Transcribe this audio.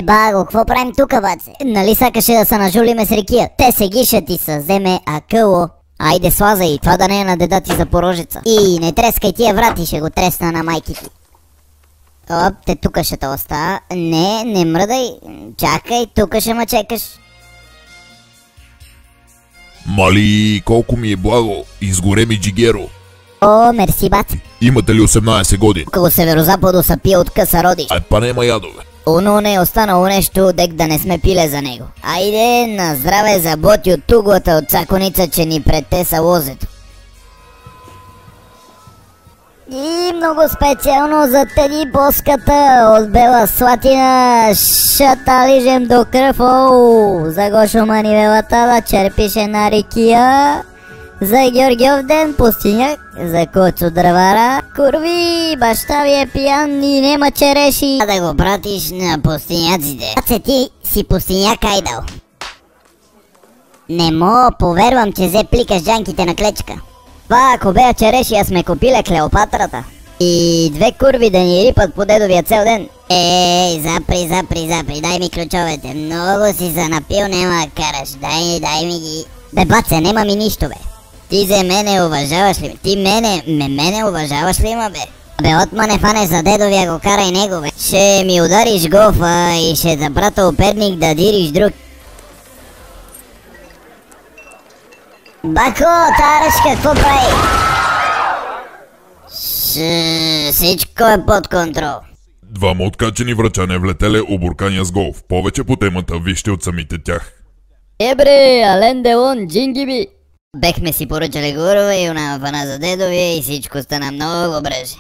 Баго, какво правим тука, баце? Нали сакаше да се нажулиме с Рикия? Те се гишат и се вземе акъло. Айде слазай, това да не е на деда ти за порожица. И не трескай тия врати, ще го тресна на майки ти. Оп, те тука ще те остава. Не мръдай. Чакай, тука ще ме чекаш. Мали, колко ми е благо. Изгоре ми джигеро. О, мерси, баце. Имате ли 18 години? Около северозападо са пие от къса родиш. Ай, па нема ядове. Оно не е останало нещо, дек да не сме пиле за него. Айде, на здраве за Боти от туглата от Цаконица, че ни предтеса лозето. И много специално за Теди Боската от Бела Слатина, шата лижем до кръв, за Гошо Манивелата да черпише на Рикия, за Георгиев ден пустиняк, за Коцо Дръвара, курви, баща ви е пиян и нема череши, да го пратиш на пустиняците. Баце, ти си пустиняк айдал. Не мога повярвам, че взе пликаш джанките на клечка. Това ако бея череши, аз сме купиле Клеопатрата. И две курви да ни рипат по дедовия цел ден. Ей, запри, дай ми ключовете. Много си се напил, нема да караш. Дай ми ги. Бе, баце, нема ми нищо, бе. Ти за мене уважаваш ли? Ти мене уважаваш ли, ма, бе? Бе, отма не фане за дедовия, го карай него, бе. Ще ми удариш гофа и ще запрата оперник да дириш друг. Бако, тарачка, какво прави? Всичко е под контрол. Двама откачени врачане влетеле обуркания с голф. Повече по темата вижте от самите тях. Ебре, Ален Делон, джингиби. Бехме си поръчали горове и она фана за дедовия и всичко стана много бреже.